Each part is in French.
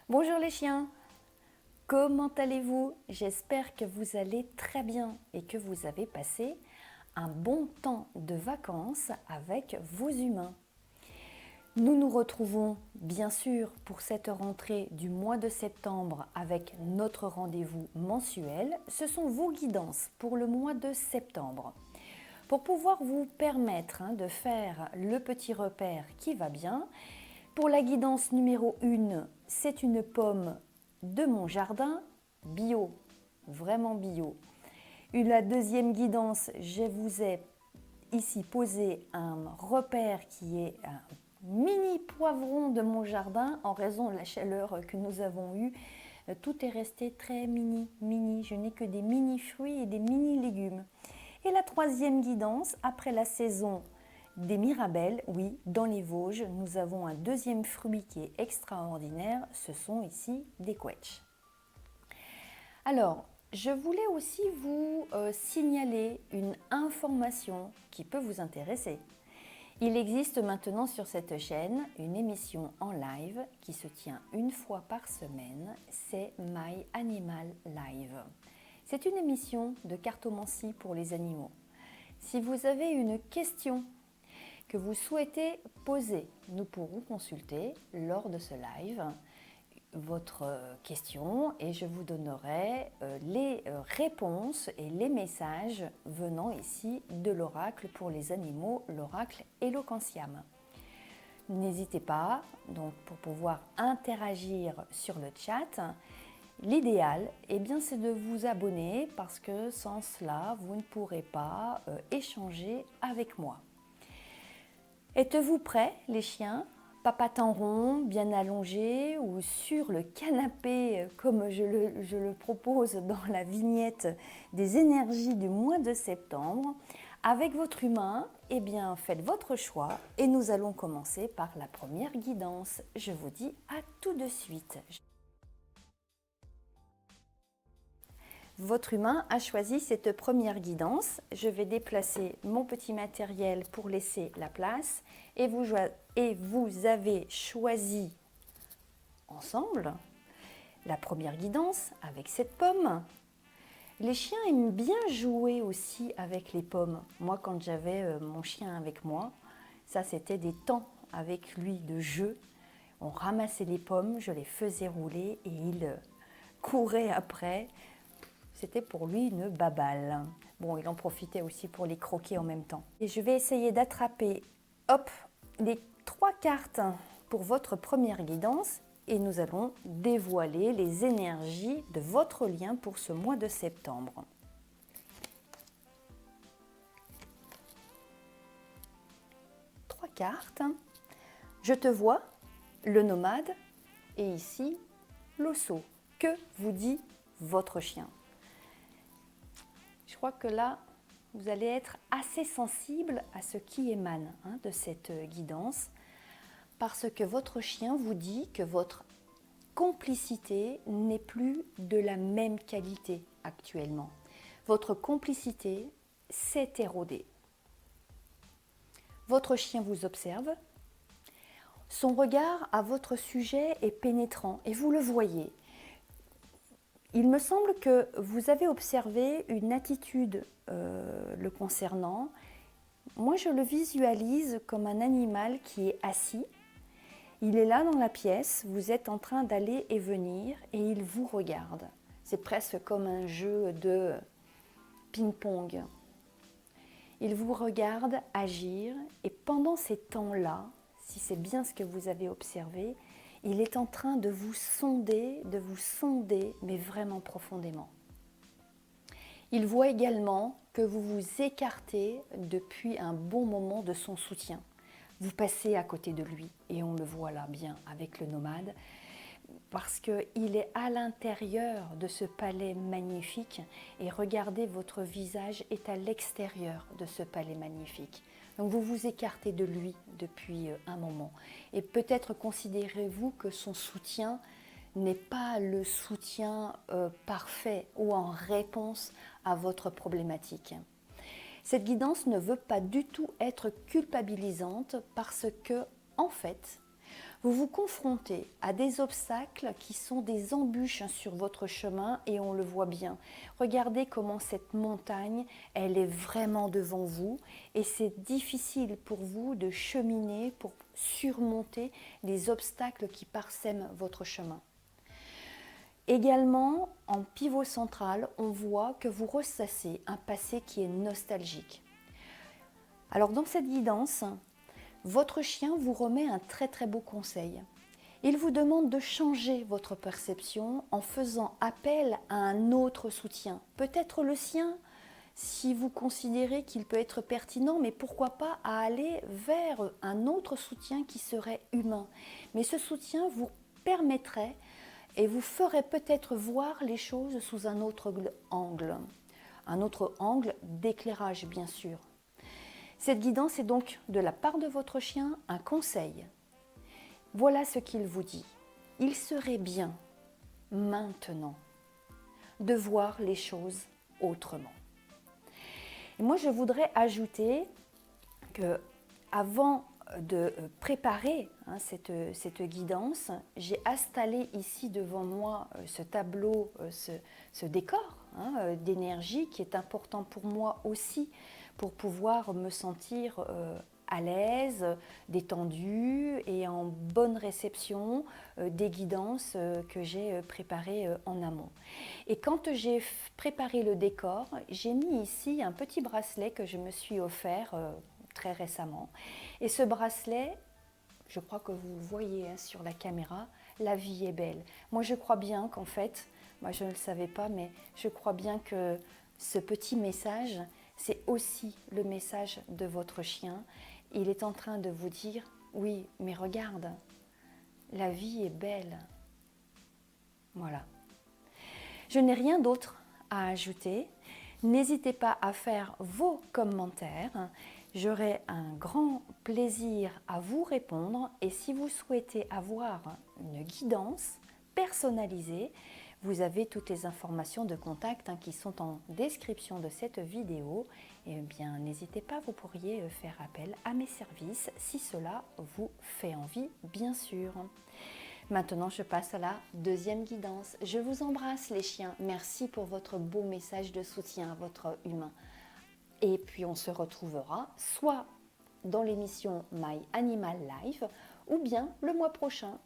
Bonjour les chiens, comment allez-vous? J'espère que vous allez très bien et que vous avez passé un bon temps de vacances avec vos humains. Nous nous retrouvons bien sûr pour cette rentrée du mois de septembre avec notre rendez-vous mensuel. Ce sont vos guidances pour le mois de septembre. Pour pouvoir vous permettre de faire le petit repère qui va bien, pour la guidance numéro 1, c'est une pomme de mon jardin, bio, vraiment bio. La deuxième guidance, je vous ai ici posé un repère qui est un mini poivron de mon jardin en raison de la chaleur que nous avons eue. Tout est resté très mini. Je n'ai que des mini fruits et des mini légumes. Et la troisième guidance, après la saison des mirabelles, oui, dans les Vosges, nous avons un deuxième fruit qui est extraordinaire, ce sont ici des quetchs. Alors, je voulais aussi vous signaler une information qui peut vous intéresser. Il existe maintenant sur cette chaîne une émission en live qui se tient une fois par semaine, c'est My Animal Live. C'est une émission de cartomancie pour les animaux. Si vous avez une question que vous souhaitez poser, nous pourrons consulter lors de ce live votre question et je vous donnerai les réponses et les messages venant ici de l'oracle pour les animaux, l'oracle Eloquentiam. N'hésitez pas, donc pour pouvoir interagir sur le chat, l'idéal, c'est de vous abonner parce que sans cela, vous ne pourrez pas échanger avec moi. Êtes-vous prêts, les chiens? Papatant rond, bien allongé ou sur le canapé comme je le propose dans la vignette des énergies du mois de septembre. Avec votre humain, faites votre choix et nous allons commencer par la première guidance. Je vous dis à tout de suite. Votre humain a choisi cette première guidance. Je vais déplacer mon petit matériel pour laisser la place et vous avez choisi ensemble la première guidance avec cette pomme. Les chiens aiment bien jouer aussi avec les pommes. Moi, quand j'avais mon chien avec moi, ça c'était des temps avec lui de jeu. On ramassait les pommes, je les faisais rouler et il courait après. C'était pour lui une baballe. Bon, il en profitait aussi pour les croquer en même temps. Et je vais essayer d'attraper, les 3 cartes pour votre première guidance et nous allons dévoiler les énergies de votre lien pour ce mois de septembre. Trois cartes. Je te vois, le nomade et ici l'osso. Que vous dit votre chien? Je crois que là, vous allez être assez sensible à ce qui émane de cette guidance parce que votre chien vous dit que votre complicité n'est plus de la même qualité actuellement. Votre complicité s'est érodée. Votre chien vous observe. Son regard à votre sujet est pénétrant et vous le voyez. Il me semble que vous avez observé une attitude le concernant. Moi, je le visualise comme un animal qui est assis. Il est là dans la pièce, vous êtes en train d'aller et venir et il vous regarde. C'est presque comme un jeu de ping-pong. Il vous regarde agir et pendant ces temps-là, si c'est bien ce que vous avez observé, il est en train de vous sonder, mais vraiment profondément. Il voit également que vous vous écartez depuis un bon moment de son soutien. Vous passez à côté de lui et on le voit là bien avec le nomade parce qu'il est à l'intérieur de ce palais magnifique et regardez, votre visage est à l'extérieur de ce palais magnifique. Donc vous vous écartez de lui depuis un moment et peut-être considérez-vous que son soutien n'est pas le soutien parfait ou en réponse à votre problématique. Cette guidance ne veut pas du tout être culpabilisante parce que, en fait, Vous vous confrontez à des obstacles qui sont des embûches sur votre chemin et on le voit bien. Regardez comment cette montagne, elle est vraiment devant vous et c'est difficile pour vous de cheminer pour surmonter les obstacles qui parsèment votre chemin. Également, en pivot central, on voit que vous ressassez un passé qui est nostalgique. Alors dans cette guidance, votre chien vous remet un très très beau conseil. Il vous demande de changer votre perception en faisant appel à un autre soutien. Peut-être le sien, si vous considérez qu'il peut être pertinent, mais pourquoi pas à aller vers un autre soutien qui serait humain. Mais ce soutien vous permettrait et vous ferait peut-être voir les choses sous un autre angle d'éclairage bien sûr. Cette guidance est donc de la part de votre chien un conseil. Voilà ce qu'il vous dit. Il serait bien, maintenant, de voir les choses autrement. Et moi, je voudrais ajouter que avant de préparer cette guidance, j'ai installé ici devant moi ce tableau, ce décor d'énergie qui est important pour moi aussi pour pouvoir me sentir à l'aise, détendue et en bonne réception des guidances que j'ai préparées en amont. Et quand j'ai préparé le décor, j'ai mis ici un petit bracelet que je me suis offert très récemment. Et ce bracelet, je crois que vous le voyez sur la caméra, la vie est belle. Moi je crois bien qu'en fait, moi je ne le savais pas, mais je crois bien que ce petit message, c'est aussi le message de votre chien. Il est en train de vous dire, oui, mais regarde, la vie est belle. Voilà. Je n'ai rien d'autre à ajouter. N'hésitez pas à faire vos commentaires. J'aurai un grand plaisir à vous répondre. Et si vous souhaitez avoir une guidance personnalisée, vous avez toutes les informations de contact qui sont en description de cette vidéo. Et bien, n'hésitez pas, vous pourriez faire appel à mes services si cela vous fait envie, bien sûr. Maintenant, je passe à la deuxième guidance. Je vous embrasse les chiens. Merci pour votre beau message de soutien à votre humain. Et puis, on se retrouvera soit dans l'émission My Animal Life ou bien le mois prochain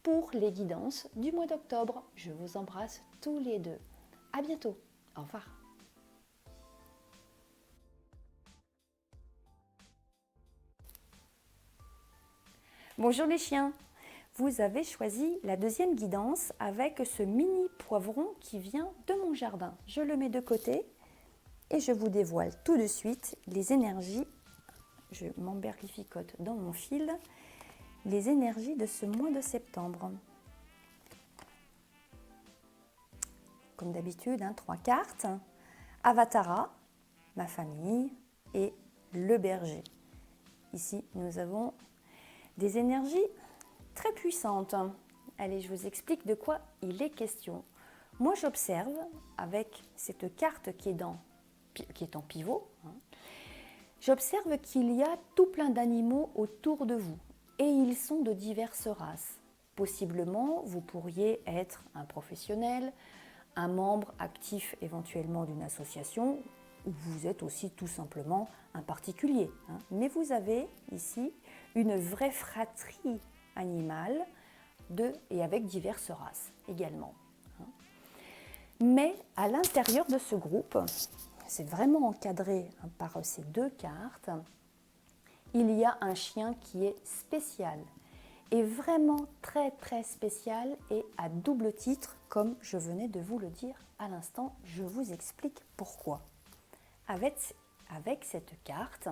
pour les guidances du mois d'octobre. Je vous embrasse tous les deux. À bientôt. Au revoir. Bonjour les chiens. Vous avez choisi la deuxième guidance avec ce mini poivron qui vient de mon jardin. Je le mets de côté et je vous dévoile tout de suite les énergies. Je m'emberlificote dans mon fil. Les énergies de ce mois de septembre. Comme d'habitude, 3 cartes. Avatara, ma famille et le berger. Ici, nous avons des énergies très puissante. Allez, je vous explique de quoi il est question. Moi, j'observe avec cette carte qui est en pivot, j'observe qu'il y a tout plein d'animaux autour de vous et ils sont de diverses races. Possiblement, vous pourriez être un professionnel, un membre actif éventuellement d'une association ou vous êtes aussi tout simplement un particulier. Mais vous avez ici une vraie fratrie animal et avec diverses races également. Mais à l'intérieur de ce groupe, c'est vraiment encadré par ces 2 cartes, il y a un chien qui est spécial et vraiment très très spécial et à double titre, comme je venais de vous le dire à l'instant, je vous explique pourquoi. Avec cette carte,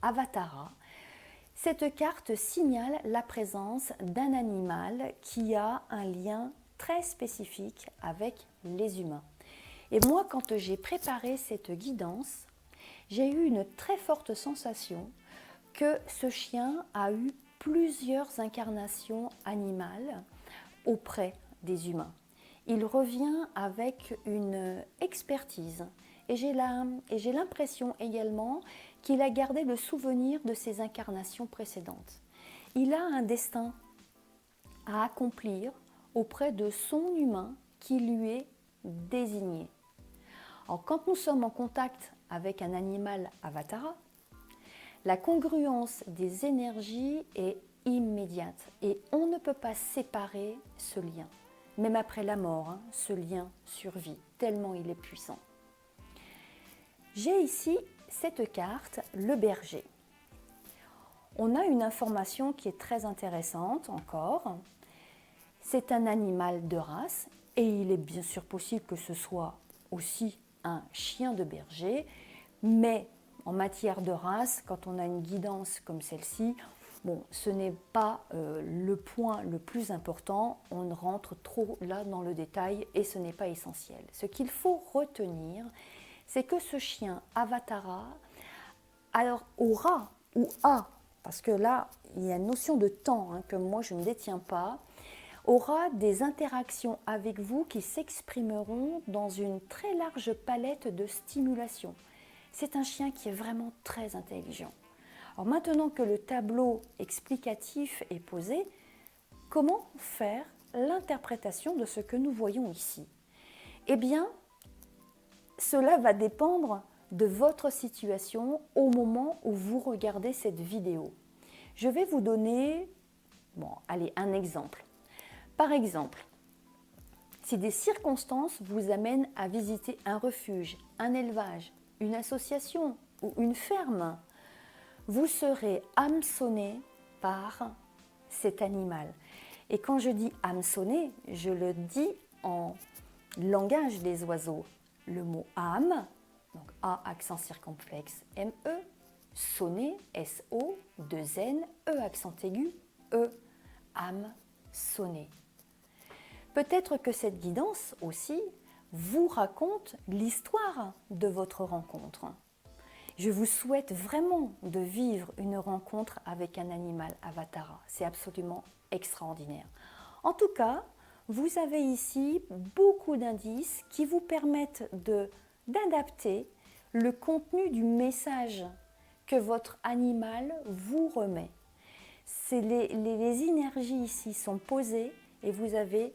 Avatara, cette carte signale la présence d'un animal qui a un lien très spécifique avec les humains. Et moi, quand j'ai préparé cette guidance, j'ai eu une très forte sensation que ce chien a eu plusieurs incarnations animales auprès des humains. Il revient avec une expertise et j'ai l'impression également qu'il a gardé le souvenir de ses incarnations précédentes. il a un destin à accomplir auprès de son humain qui lui est désigné. Alors, quand nous sommes en contact avec un animal avatara, la congruence des énergies est immédiate et on ne peut pas séparer ce lien. Même après la mort, ce lien survit, tellement il est puissant. J'ai ici cette carte, le berger. On a une information qui est très intéressante encore. C'est un animal de race et il est bien sûr possible que ce soit aussi un chien de berger, mais en matière de race, quand on a une guidance comme celle-ci, bon, ce n'est pas le point le plus important, on rentre trop là dans le détail et ce n'est pas essentiel. Ce qu'il faut retenir, c'est que ce chien avatara alors, aura ou a, parce que là, il y a une notion de temps que moi je ne détiens pas, aura des interactions avec vous qui s'exprimeront dans une très large palette de stimulation. C'est un chien qui est vraiment très intelligent. Alors maintenant que le tableau explicatif est posé, comment faire l'interprétation de ce que nous voyons ici? Eh bien, cela va dépendre de votre situation au moment où vous regardez cette vidéo. Je vais vous donner un exemple. Par exemple, si des circonstances vous amènent à visiter un refuge, un élevage, une association ou une ferme, vous serez hameçonné par cet animal. Et quand je dis hameçonné, je le dis en langage des oiseaux. Le mot âme, donc A accent circonflexe M-E, sonner S-O, 2 N, E accent aigu E, âme sonner. Peut-être que cette guidance aussi vous raconte l'histoire de votre rencontre. Je vous souhaite vraiment de vivre une rencontre avec un animal avatara. C'est absolument extraordinaire. En tout cas, vous avez ici beaucoup d'indices qui vous permettent d'adapter le contenu du message que votre animal vous remet. Les énergies ici sont posées et vous avez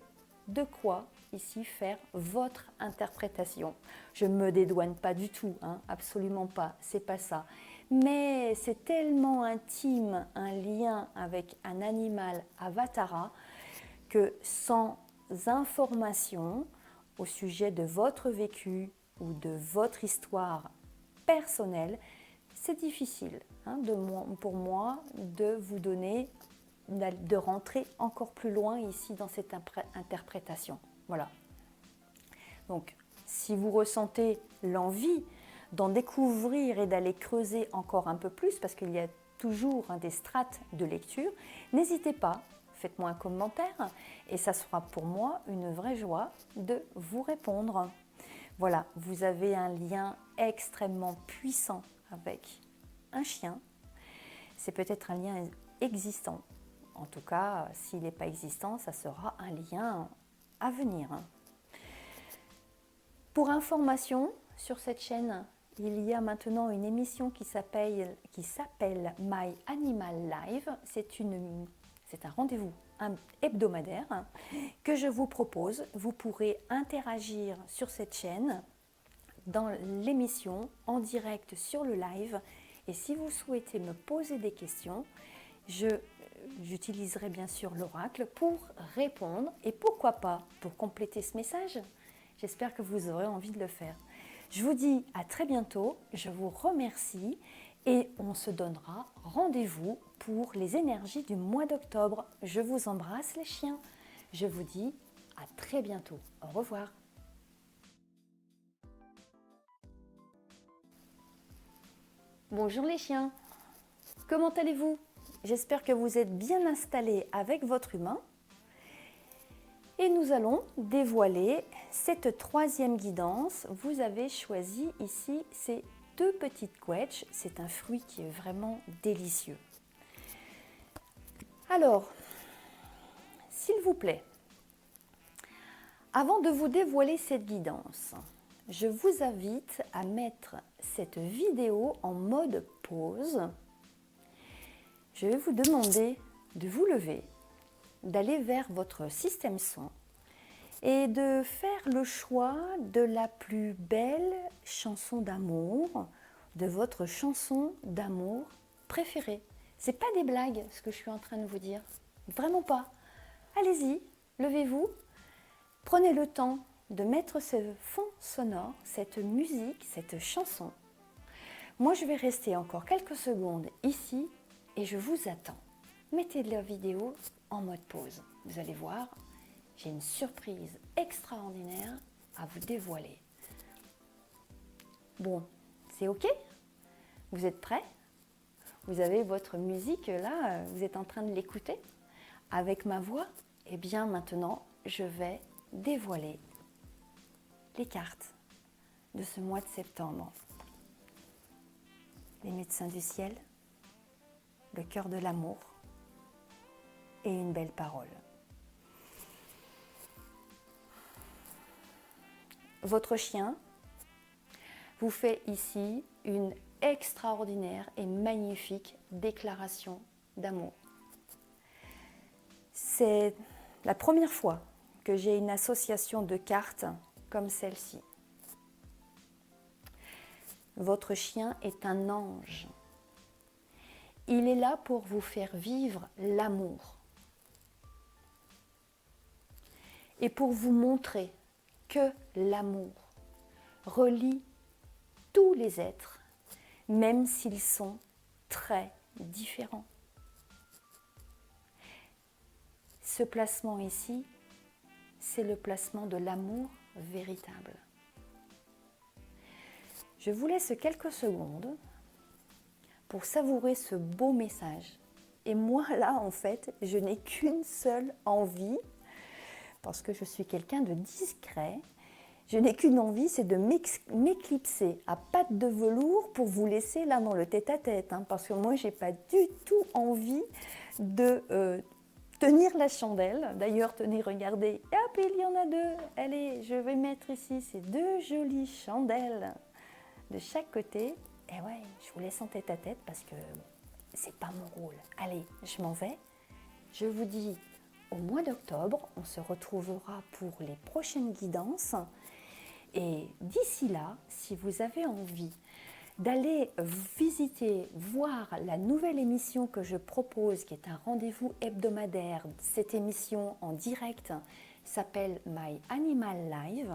de quoi ici faire votre interprétation. Je ne me dédouane pas du tout, absolument pas, c'est pas ça. Mais c'est tellement intime un lien avec un animal avatara que sans information au sujet de votre vécu ou de votre histoire personnelle, c'est difficile pour moi de vous donner, de rentrer encore plus loin ici dans cette interprétation. Voilà. Donc, si vous ressentez l'envie d'en découvrir et d'aller creuser encore un peu plus, parce qu'il y a toujours des strates de lecture, n'hésitez pas, faites-moi un commentaire et ça sera pour moi une vraie joie de vous répondre. Voilà, vous avez un lien extrêmement puissant avec un chien. C'est peut-être un lien existant. En tout cas, s'il n'est pas existant, ça sera un lien à venir. Pour information, sur cette chaîne, il y a maintenant une émission qui s'appelle My Animal Live. C'est un rendez-vous hebdomadaire que je vous propose. Vous pourrez interagir sur cette chaîne dans l'émission en direct sur le live. Et si vous souhaitez me poser des questions, j'utiliserai bien sûr l'oracle pour répondre et pourquoi pas pour compléter ce message. J'espère que vous aurez envie de le faire. Je vous dis à très bientôt, je vous remercie et on se donnera rendez-vous pour les énergies du mois d'octobre. Je vous embrasse les chiens. Je vous dis à très bientôt. Au revoir. Bonjour les chiens. Comment allez-vous? J'espère que vous êtes bien installés avec votre humain. Et nous allons dévoiler cette troisième guidance. Vous avez choisi ici ces 2 petites quetches. C'est un fruit qui est vraiment délicieux. Alors, s'il vous plaît, avant de vous dévoiler cette guidance, je vous invite à mettre cette vidéo en mode pause. Je vais vous demander de vous lever, d'aller vers votre système son et de faire le choix de la plus belle chanson d'amour, de votre chanson d'amour préférée. C'est pas des blagues ce que je suis en train de vous dire, vraiment pas. Allez-y, levez-vous, prenez le temps de mettre ce fond sonore, cette musique, cette chanson. Moi, je vais rester encore quelques secondes ici et je vous attends. Mettez la vidéo en mode pause. Vous allez voir, j'ai une surprise extraordinaire à vous dévoiler. Bon, c'est OK? Vous êtes prêts? Vous avez votre musique là, vous êtes en train de l'écouter avec ma voix? Eh bien maintenant, je vais dévoiler les cartes de ce mois de septembre. Les médecins du ciel, le cœur de l'amour et une belle parole. Votre chien vous fait ici une extraordinaire et magnifique déclaration d'amour. C'est la première fois que j'ai une association de cartes comme celle-ci. Votre chien est un ange. Il est là pour vous faire vivre l'amour et pour vous montrer que l'amour relie tous les êtres, même s'ils sont très différents. Ce placement ici, c'est le placement de l'amour véritable. Je vous laisse quelques secondes pour savourer ce beau message. Et moi, là, en fait, je n'ai qu'une seule envie, parce que je suis quelqu'un de discret, je n'ai qu'une envie, c'est de m'éclipser à pattes de velours pour vous laisser là dans le tête-à-tête, hein, parce que moi, je n'ai pas du tout envie de tenir la chandelle. D'ailleurs, tenez, regardez, hop, il y en a deux. Allez, je vais mettre ici ces deux jolies chandelles de chaque côté. Et ouais, je vous laisse en tête-à-tête parce que c'est pas mon rôle. Allez, je m'en vais. Je vous dis au mois d'octobre, on se retrouvera pour les prochaines guidances. Et d'ici là, si vous avez envie d'aller visiter, voir la nouvelle émission que je propose, qui est un rendez-vous hebdomadaire, cette émission en direct s'appelle My Animal Live.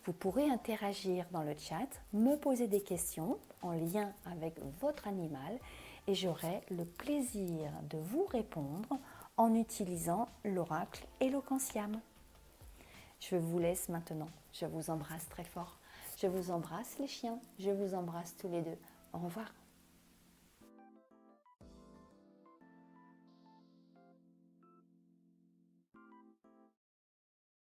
Vous pourrez interagir dans le chat, me poser des questions en lien avec votre animal et j'aurai le plaisir de vous répondre en utilisant l'oracle Eloquentiam. Je vous laisse maintenant. Je vous embrasse très fort. Je vous embrasse les chiens. Je vous embrasse tous les deux. Au revoir.